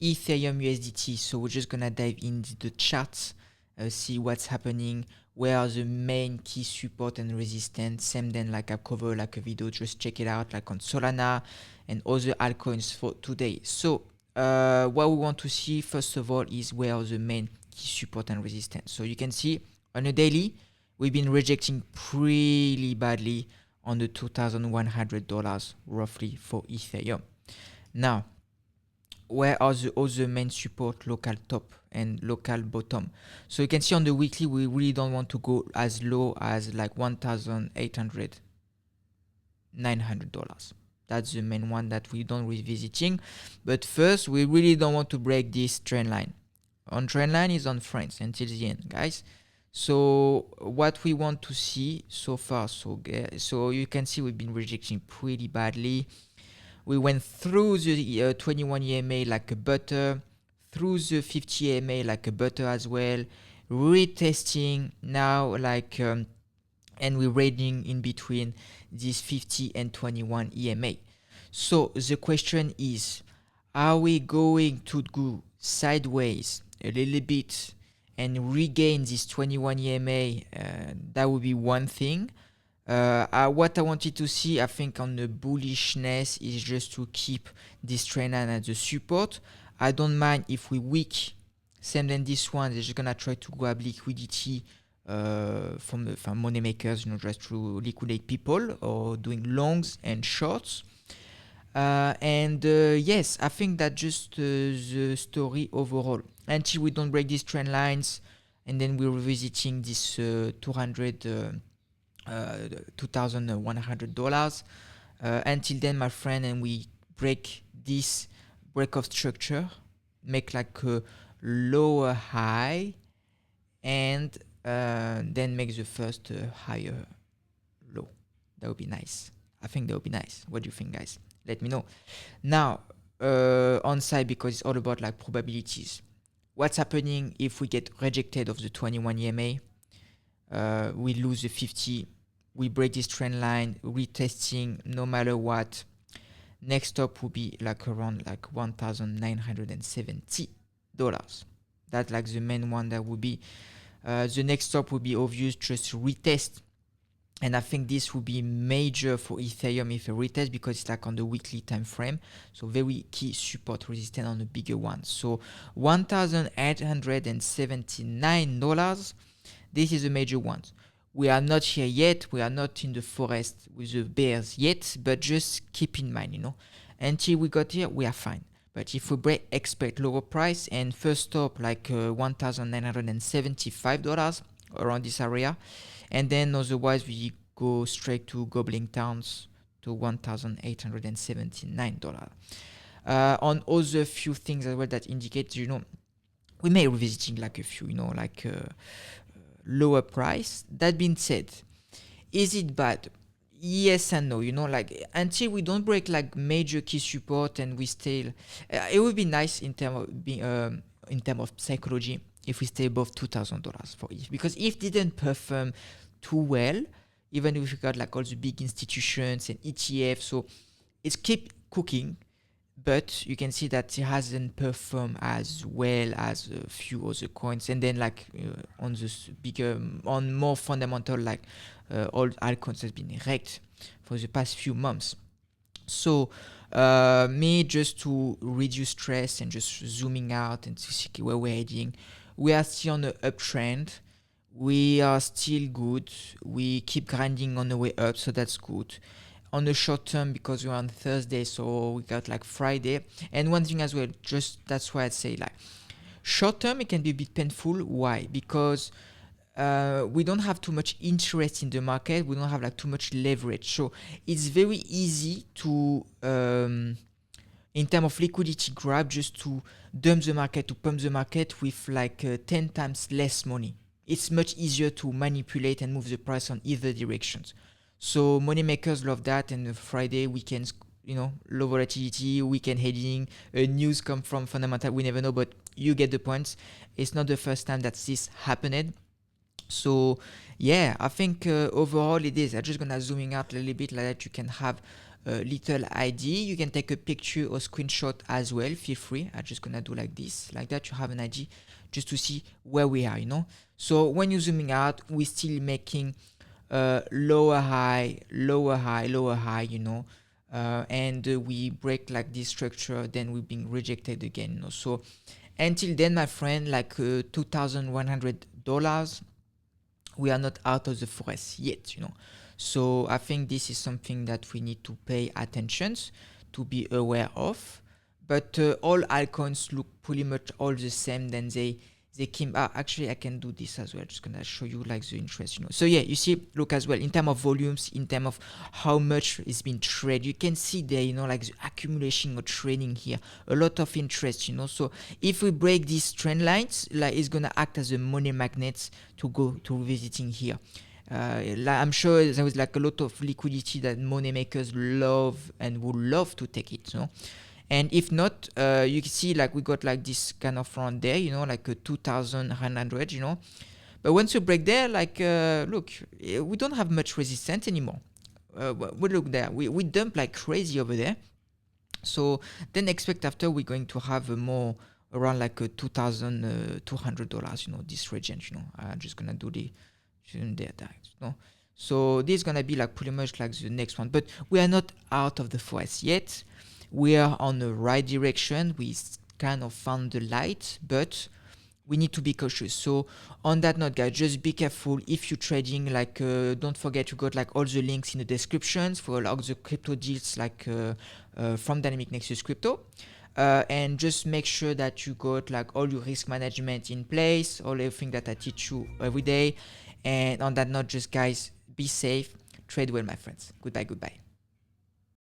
Ethereum USDT. So we're just gonna dive into the charts, see what's happening, where are the main key support and resistance. Same then like I cover like a video, just check it out like on Solana and other altcoins for today. So what we want to see first of all is where are the main key support and resistance. So you can see on a daily, we've been rejecting pretty badly on the $2,100 roughly for Ethereum. Now, where are the other main support, local top and local bottom? So you can see on the weekly, we really don't want to go as low as like $1,800, $900. That's the main one that we don't revisiting. But first, we really don't want to break this trend line. On trend line is on France until the end, guys. So what we want to see so far, so you can see we've been rejecting pretty badly. We went through the 21 EMA like a butter, through the 50 EMA like a butter as well, retesting now like and we're trading in between this 50 and 21 EMA. So the question is, are we going to go sideways a little bit and regain this 21 EMA? That would be one thing. What I wanted to see, I think, on the bullishness is just to keep this trend line as a support. I don't mind if we weak. Same than this one, they're just gonna try to grab liquidity from money makers, just to liquidate people or doing longs and shorts. Yes, I think that just the story overall. Until we don't break these trend lines, and then we're revisiting this $2,100. Until then, my friend, and we break this break of structure, make like a lower high, and then make the first higher low. That would be nice. I think that would be nice. What do you think, guys? Let me know. Now, on side, because it's all about like probabilities. What's happening if we get rejected of the 21 EMA? We lose the 50. We break this trend line, retesting no matter what. Next stop will be like around like $1,970. That's like the main one that would be. The next stop will be obvious, just retest. And I think this will be major for Ethereum if a retest, because it's like on the weekly time frame. So very key support resistance on the bigger one. So $1,879. This is a major one. We are not here yet. We are not in the forest with the bears yet, but just keep in mind, until we got here, we are fine. But if we break, expect lower price, and first stop like $1,975 around this area, and then otherwise we go straight to Goblin Towns to $1,879. On other few things as well that indicate, we may revisiting like a few, lower price. That being said, is it bad? Yes and no. Until we don't break like major key support and we stay, it would be nice in terms of psychology if we stay above $2,000 for ETH, because ETH didn't perform too well, even if we got like all the big institutions and ETFs. So it's keep cooking, but you can see that it hasn't performed as well as a few other coins. And then on this bigger, on more fundamental, all altcoins has been wrecked for the past few months. So me, just to reduce stress and just zooming out and to see where we're heading, we are still on the uptrend. We are still good. We keep grinding on the way up, so that's good. On the short term, because we're on Thursday, so we got like Friday. And one thing as well, just that's why I'd say short term it can be a bit painful. Why? Because we don't have too much interest in the market. We don't have like too much leverage. So it's very easy to, in terms of liquidity grab, just to dump the market, to pump the market with 10 times less money. It's much easier to manipulate and move the price on either directions. So money makers love that, and Friday weekends, low volatility, weekend heading, news come from fundamental, we never know, but you get the points. It's not the first time that this happened. So yeah, I think overall it is. I'm just gonna zooming out a little bit like that. You can have little ID. You can take a picture or screenshot as well, feel free. I'm just gonna do like this, like that. You have an ID just to see where we are, you know. So when you're zooming out, we're still making lower high, lower high, lower high, you know. And we break like this structure, then we're being rejected again, you know. So until then, my friend, like $2,100, we are not out of the forest yet, you know. So I think this is something that we need to pay attention to, be aware of. But all altcoins look pretty much all the same. Then they came. Actually, I can do this as well. Just gonna show you like the interest, you know. So yeah, you see, look as well in terms of volumes, in terms of how much is being traded. You can see there, you know, like the accumulation or trading here, a lot of interest, you know. So if we break these trend lines, like it's gonna act as a money magnet to go to visiting here. I'm sure there was like a lot of liquidity that money makers love and would love to take it, you know. And if not, you can see like we got like this kind of front there, you know, like a 2,100, you know. But once you break there, like, look, we don't have much resistance anymore. We look there, we dump like crazy over there. So then expect after we're going to have a more around like a $2,200, you know, this region, you know. I'm just gonna do the there, you know. So this is gonna be like pretty much like the next one, but we are not out of the forest yet. We are on the right direction. We kind of found the light, but we need to be cautious. So on that note, guys, just be careful if you're trading. Like, don't forget you got like all the links in the descriptions for all the crypto deals, like from Dynamic Nexus Crypto. And just make sure that you got like all your risk management in place, all everything that I teach you every day. And on that note, just guys, be safe, trade well, my friends. Goodbye.